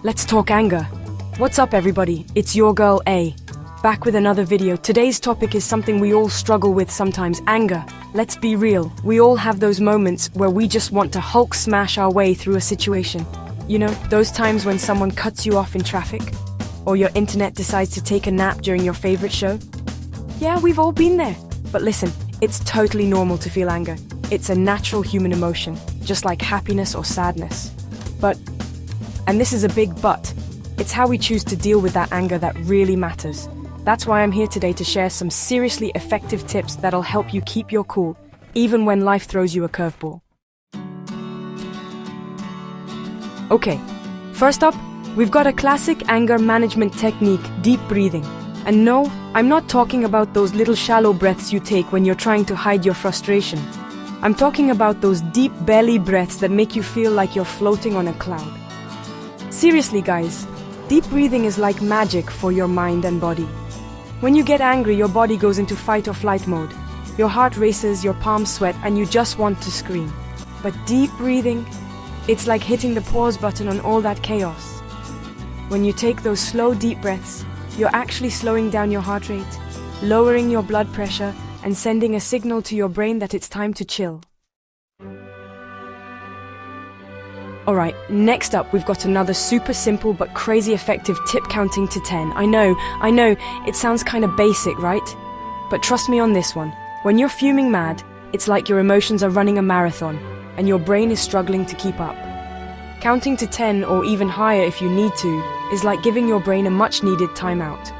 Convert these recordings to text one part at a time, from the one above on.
let's talk anger. What's up everybody, it's your girl A, back with another video. Today's topic is something we all struggle with sometimes, anger. Let's be real, we all have those moments where we just want to Hulk smash our way through a situation. You know, those times when someone cuts you off in traffic, or your internet decides to take a nap during your favorite show. Yeah, we've all been there. But listen, it's totally normal to feel anger. It's a natural human emotion, just like happiness or sadness. But, and this is a big but, it's how we choose to deal with that anger that really matters. That's why I'm here today to share some seriously effective tips that'll help you keep your cool, even when life throws you a curveball. Okay, first up, we've got a classic anger management technique, deep breathing. And no, I'm not talking about those little shallow breaths you take when you're trying to hide your frustration. I'm talking about those deep belly breaths that make you feel like you're floating on a cloud. Seriously guys, deep breathing is like magic for your mind and body. When you get angry, your body goes into fight or flight mode. Your heart races, your palms sweat, and you just want to scream. But deep breathing, it's like hitting the pause button on all that chaos. When you take those slow, deep breaths, you're actually slowing down your heart rate, lowering your blood pressure, and sending a signal to your brain that it's time to chill. Alright, next up we've got another super simple but crazy effective tip, counting to 10. I know, it sounds kinda basic, right? But trust me on this one. When you're fuming mad, it's like your emotions are running a marathon, and your brain is struggling to keep up. Counting to 10, or even higher if you need to, is like giving your brain a much-needed timeout.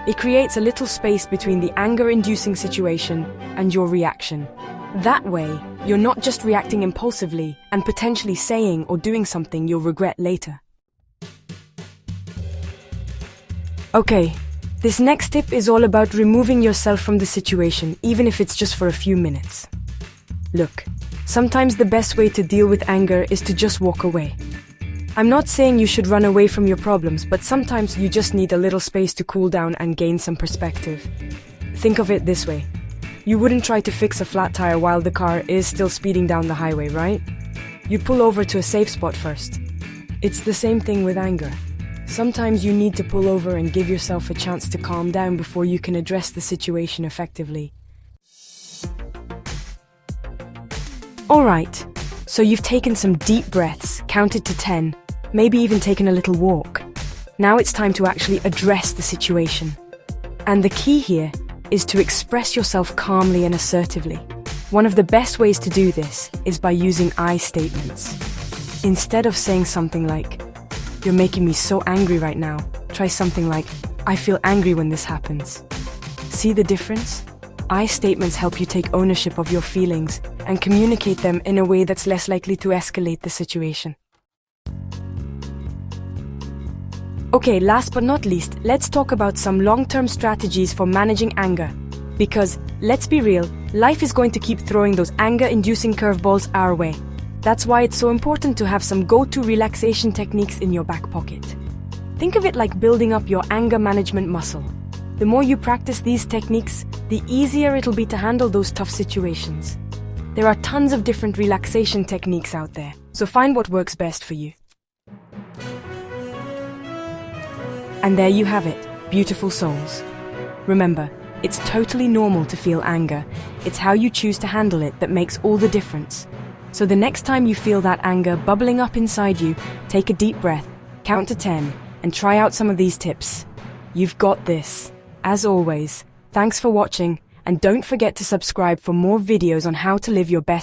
It creates a little space between the anger-inducing situation and your reaction. That way, you're not just reacting impulsively and potentially saying or doing something you'll regret later. Okay, this next tip is all about removing yourself from the situation, even if it's just for a few minutes. Look, sometimes the best way to deal with anger is to just walk away. I'm not saying you should run away from your problems, but sometimes you just need a little space to cool down and gain some perspective. Think of it this way. You wouldn't try to fix a flat tire while the car is still speeding down the highway, right? You'd pull over to a safe spot first. It's the same thing with anger. Sometimes you need to pull over and give yourself a chance to calm down before you can address the situation effectively. Alright, so you've taken some deep breaths, counted to 10, maybe even taken a little walk. Now it's time to actually address the situation. And the key here is to express yourself calmly and assertively. One of the best ways to do this is by using I statements. Instead of saying something like, "You're making me so angry right now," try something like, "I feel angry when this happens." See the difference? I statements help you take ownership of your feelings and communicate them in a way that's less likely to escalate the situation. Okay, last but not least, let's talk about some long-term strategies for managing anger. Because, let's be real, life is going to keep throwing those anger-inducing curveballs our way. That's why it's so important to have some go-to relaxation techniques in your back pocket. Think of it like building up your anger management muscle. The more you practice these techniques, the easier it'll be to handle those tough situations. There are tons of different relaxation techniques out there, so find what works best for you. And there you have it, beautiful souls. Remember, it's totally normal to feel anger. It's how you choose to handle it that makes all the difference. So the next time you feel that anger bubbling up inside you, take a deep breath, count to 10, and try out some of these tips. You've got this. As always, thanks for watching, and don't forget to subscribe for more videos on how to live your best